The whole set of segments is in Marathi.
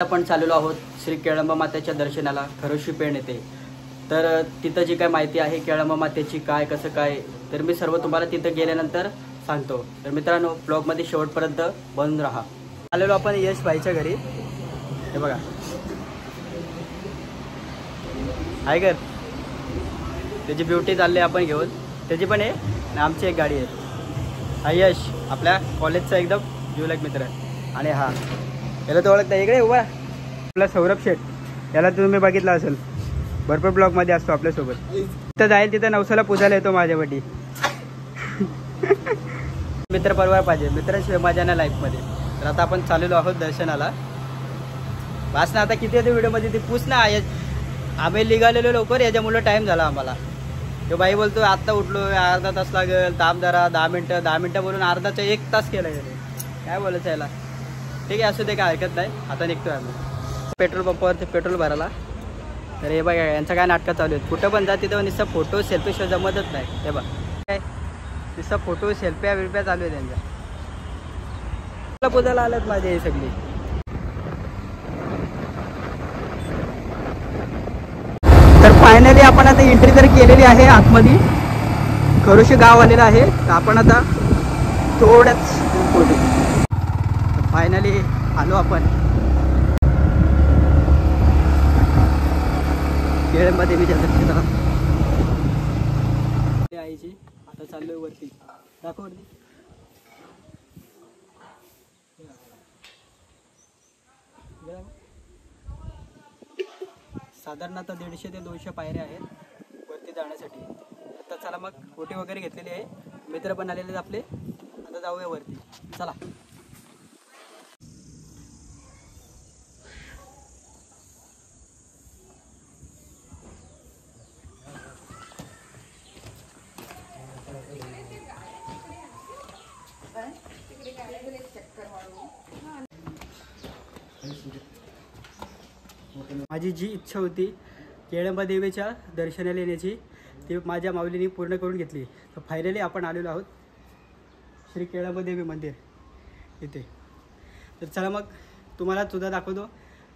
आपण चाललेलो आहोत श्री केळंबा मातेच्या दर्शनाला खरोशी पेण येथे। तर तिथं जी काय माहिती आहे केळंबा मातेची काय कसं काय तर मी सर्व तुम्हाला तिथं गेल्यानंतर सांगतो। तर मित्रांनो ब्लॉगमध्ये शेवटपर्यंत बंद राहा। आलेलो आपण यश भाईच्या घरी, हे बघा आहे का त्याची ब्युटी चालली आपण घेऊन, त्याची पण आहे आणि आमची एक गाडी आहे। हा यश आपल्या कॉलेजचा एकदम जीवलग मित्र आहे। आणि हा याला तो ओळखता इकडे उभा आपला सौरभ शेठ, याला तुम्ही बघितला असेल, भरपूर ब्लॉगमध्ये असतो आपल्यासोबत। तिथं जाईल तिथं नवसाला पूजायला येतो माझ्यासाठी। मित्र परिवार पाहिजे, मित्रांशिवाय मजा नाही लाईफमध्ये। तर आता आपण चाललेलो आहोत दर्शनाला। बस ना आता किती येते व्हिडिओमध्ये ती पूछ ना, आम्ही निघालेलो लवकर याच्यामुळे टाईम झाला आम्हाला। तो बाई बोलतो आत्ता उठलो, अर्धा तास लागेल, थांब जरा 10 मिनटं बोलून अर्धाचा 1 तास केला गेले। काय बोलायचं याला, ठीक आहे असू दे, काय हरकत नाही। आता निघतोय आम्ही पेट्रोल पंपावरती पेट्रोल भरायला। तर हे बघा यांचं काय नाटकं चालू आहेत, कुठं पण जा तिथं नुसतं फोटो सेल्फी शिवाय जमतच नाही। हे बघ काय नुसतं फोटो सेल्फ्या बिल्फ्या चालू आहे त्यांच्या। पूजाला आल्यात माझे हे सगळी। तर फायनली आपण आता एंट्री तर केलेली आहे आतमध्ये, खरोशी गाव आलेलं आहे। तर आपण आता थोड्याच फोटो फायनली आलो आपण केळंबा देवीच्या दर्शनाला। आईची आता चाललोय वरती, दाखव वरती। साधारणतः 150 ते 200 पायऱ्या आहेत वरती जाण्यासाठी। आता चला मग फोटो वगैरे घेतलेली आहे, मित्र पण आलेले आहेत आपले। आता जाऊया वरती, चला। माझी जी इच्छा होती केळंबा देवीच्या दर्शनाला येण्याची ती माझ्या माऊलीने पूर्ण करून घेतली। तर फायनली आपण आलेलो आहोत श्री केळंबा देवी मंदिर इथे। तर चला मग तुम्हाला सुद्धा दाखवतो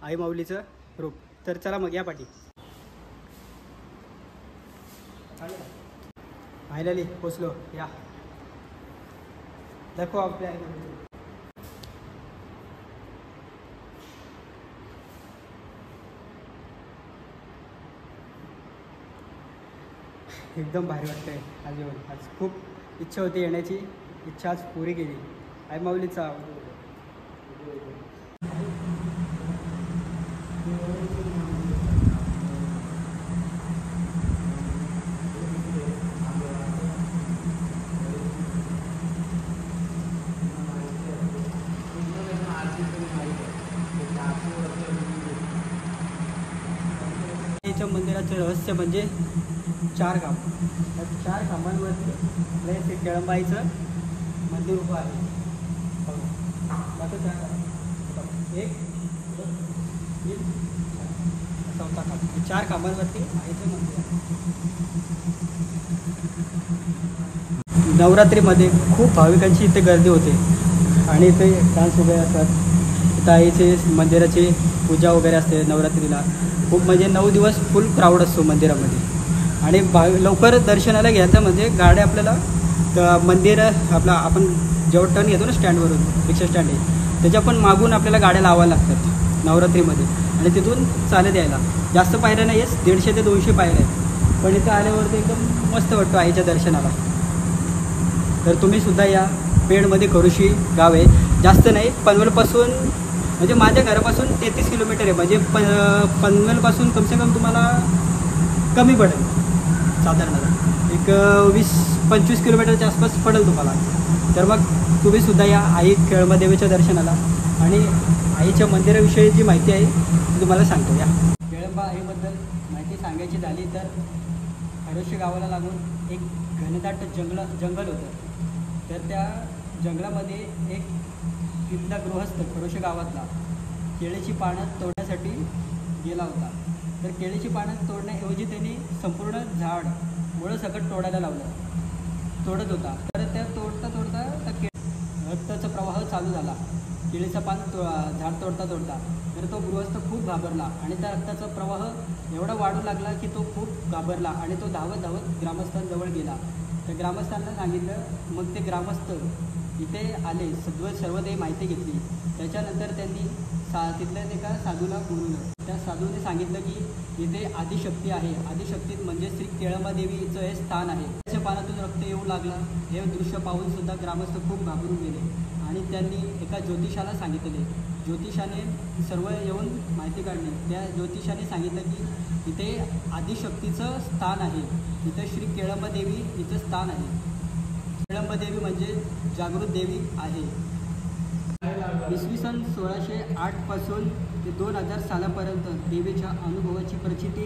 आई माऊलीचं रूप। तर चला मग या पाठी। फायनली पोचलो, या दाखव आपल्या आई माऊली। एकदम भारी वाटतंय आज येऊन। आज खूप इच्छा होती येण्याची, इच्छा आज पुरी केली आई माऊलीचा। मंदिराचं रहस्य म्हणजे 4 खांब, त्या 4 खांबांवरती ते केळंबाईचं मंदिर उभं आहे। एक 2 3 4 खांब, 4 खांबांवरती आईचं मंदिर आहे। नवरात्रीमध्ये खूप भाविकांची इथे गर्दी होते आणि इथे डान्स वगैरे असतात। इथं आईचे मंदिराची पूजा वगैरे असते नवरात्रीला। खूप म्हणजे 9 दिवस फुल क्राऊड असतो मंदिरामध्ये। आणि लवकर दर्शनाला घ्यायचं म्हणजे गाड्या आपल्याला मंदिर आपला आपण जेव्हा टर्न घेतो ना स्टँडवरून, रिक्षा स्टँड आहे त्याच्या पण मागून आपल्याला गाड्या लावायला लागतात नवरात्रीमध्ये। आणि तिथून चालत यायला जास्त पायऱ्या नाही आहेत, 150 ते 200 पायऱ्या आहेत। पण इथं आल्यावरती एकदम मस्त वाटतो आईच्या दर्शनाला। तर तुम्हीसुद्धा या पेणमध्ये खरोशी गाव आहे, जास्त नाही, पनवेलपासून म्हणजे माझ्या घरापासून 33 किलोमीटर आहे। म्हणजे पनवेलपासून कमसे कम तुम्हाला कमी पडेल, साधारणतः एक 20-25 किलोमीटरच्या आसपास पडेल तुम्हाला। तर मग तुम्हीसुद्धा या आई केळंबा देवीच्या दर्शनाला। आणि आईच्या मंदिराविषयी जी माहिती आहे ती तुम्हाला सांगतो। या केळंबा आईबद्दल माहिती सांगायची झाली तर खरोशी गावाला लागून एक घनदाट जंगल होतं। तर त्या जंगलामध्ये एक तिथला गृहस्थ खरोशी गावातला केळीची पानं तोडण्यासाठी गेला होता। तर केळीची पानं तोडण्याऐवजी त्यांनी संपूर्ण झाड मुळं सकट तोडायला लावलं, तोडत होता। तर त्या तोडता त्या रक्ताचा प्रवाह चालू चालू झाला, केळीचा पान झाड तोडता तोडता, तर तो गृहस्थ खूप घाबरला आणि त्या रक्ताचा प्रवाह एवढा वाढू लागला की तो खूप घाबरला आणि तो धावत धावत ग्रामस्थांजवळ गेला. तर ग्रामस्थांना सांगितलं. मग ते ग्रामस्थ इथे आले, सर्व काही माहिती घेतली. त्याच्यानंतर त्यांनी तिथल्या एका साधूला बोलवलं. त्या साधूने सांगितलं की इथे आदिशक्ती आहे. आदिशक्तीत म्हणजे श्री केळंबादेवीचं हे स्थान आहे. त्याच्या पानातून रक्त येऊ लागलं. हे दृश्य पाहून सुद्धा ग्रामस्थ खूप घाबरून गेले आणि त्यांनी एका ज्योतिषाला सांगितले. ज्योतिषाने सर्व येऊन माहिती काढली. त्या ज्योतिषाने सांगितलं की इथे आदिशक्तीचं स्थान आहे. इथं श्री केळंबादेवी हिचं स्थान आहे. केळंबादेवी म्हणजे जागृत देवी आहे. इसवी सन 1608 पासून ते 2000 सालापर्यंत देवीच्या अनुभवाची प्रचिती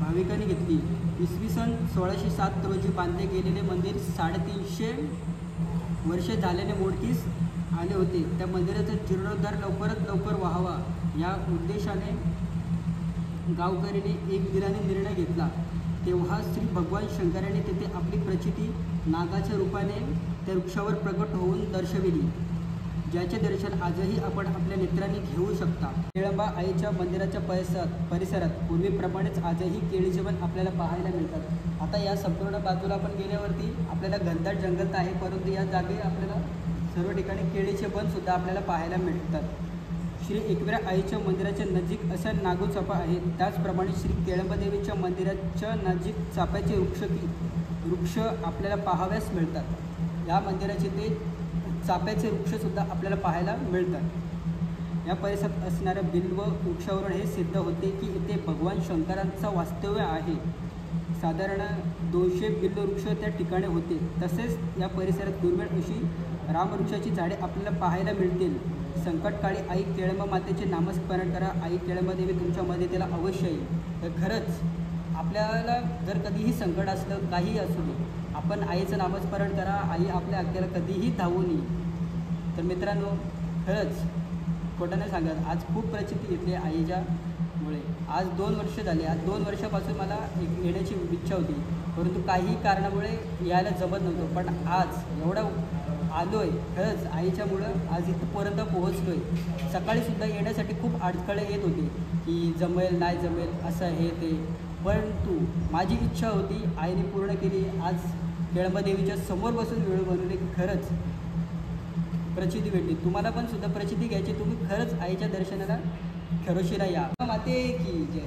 भाविकांनी घेतली. इसवी सन 1607 रोजी बांधले गेलेले मंदिर 350 वर्षे झाल्याने मोडकीस आले होते. त्या मंदिराचा जीर्णोद्धार लवकरात लवकर व्हावा या उद्देशाने गावकऱ्यांनी एक दिलाने निर्णय घेतला. तेव्हा श्री भगवान शंकराने तेथे आपली प्रचिती नागाच्या रूपाने त्या वृक्षावर प्रकट होऊन दर्शविली, ज्याचे दर्शन आजही आपण आपल्या नेत्रांनी घेऊ शकता. केळंबा आईच्या मंदिराच्या परिसरात पूर्वीप्रमाणेच आजही केळीचे पण आपल्याला पाहायला मिळतात. आता या संपूर्ण बाजूला आपण गेल्यावरती आपल्याला घनदाट जंगल आहे, परंतु या जागी आपल्याला सर्व ठिकाणी केळीचे बनसुद्धा आपल्याला पाहायला मिळतात. श्री एकविरा आईच्या मंदिराच्या नजीक अशा नागोचापा आहेत. त्याचप्रमाणे श्री केळंबादेवीच्या मंदिराच्या नजीक चाफ्याचे वृक्ष आपल्याला पाहाव्यास मिळतात. या मंदिराचे ते चाफ्याचे वृक्षसुद्धा आपल्याला पाहायला मिळतात. या परिसरात असणाऱ्या बिल्व वृक्षावरून हे सिद्ध होते की इथे भगवान शंकरांचं वास्तव्य आहे. साधारण 200 बिल्व वृक्ष त्या ठिकाणी होते. तसेच या परिसरात दुर्मिळ अशी रामवृक्षाची झाडे आपल्याला पाहायला मिळतील. संकटकाळी आई केळंबा मातेचे नामस्मरण करा. आई केळंबादेवी तुमच्या मदतीला अवश्य येईल. तर खरंच आपल्याला जर कधीही संकट असलं, काहीही असू दे, आपण आईचं नामस्मरण करा. आई आपल्या अगद्याला कधीही धावून येईल. तर मित्रांनो, खरंच खोटं नाही सांगत, आज खूप प्रचिती घेतली आईच्यामुळे. आज 2 वर्ष झाली. आज 2 वर्षापासून मला येण्याची इच्छा होती, परंतु काही कारणामुळे यायला जमत नव्हतं. पण आज एवढं आलो आहे, खरंच आईच्यामुळं आज इथंपर्यंत पोहोचलो आहे. सकाळीसुद्धा येण्यासाठी खूप अडथळे येत होते की जमेल नाही जमेल असं हे ते, परंतु माझी इच्छा होती, आईने पूर्ण केली. आज केळंबादेवीच्या समोर बसून व्हिडिओ बनवले की खरंच प्रचिती भेटली. तुम्हाला पण सुद्धा प्रचिती घ्यायची, तुम्ही खरंच आईच्या दर्शनाला खरोशीला या. माते की जय.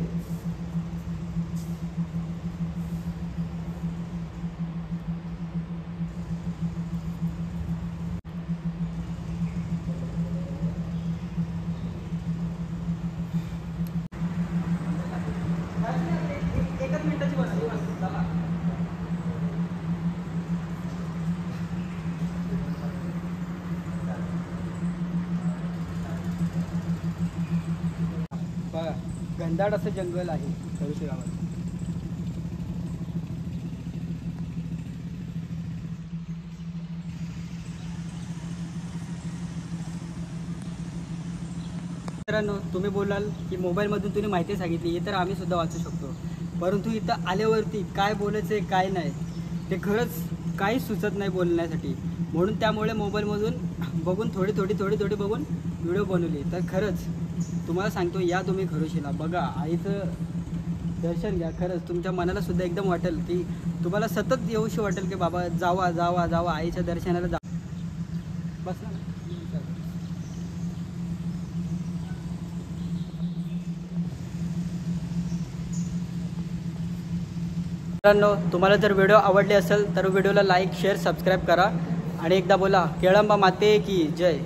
एकच मिनिटाची वस्तू चला. बघा, घनदाट असं जंगल आहे खरोशी गावात. मित्रांनो, तुम्ही बोलाल की मोबाईलमधून तुम्ही माहिती सांगितली, हे तर आम्ही सुद्धा वाचू शकतो, परंतु इथं आल्यावरती काय बोलायचं आहे काय नाही ते खरंच काहीच सुचत नाही बोलण्यासाठी. म्हणून त्यामुळे मोबाईलमधून बघून थोडी बघून व्हिडिओ बनवली. तर खरंच तुम्हाला सांगतो, या तुम्ही खरोशीला बघा, आईचं दर्शन घ्या. खरंच तुमच्या मनाला सुद्धा एकदम वाटेल की तुम्हाला सतत येऊशी वाटेल की बाबा जावा जावा जावा आईच्या दर्शनाला जा. बस ना. मित्रांनो, तुम्हाला जर व्हिडिओ आवडले असेल तर व्हिडिओला लाईक शेअर सबस्क्राईब करा आणि एकदा बोला केळंबा माते की जय.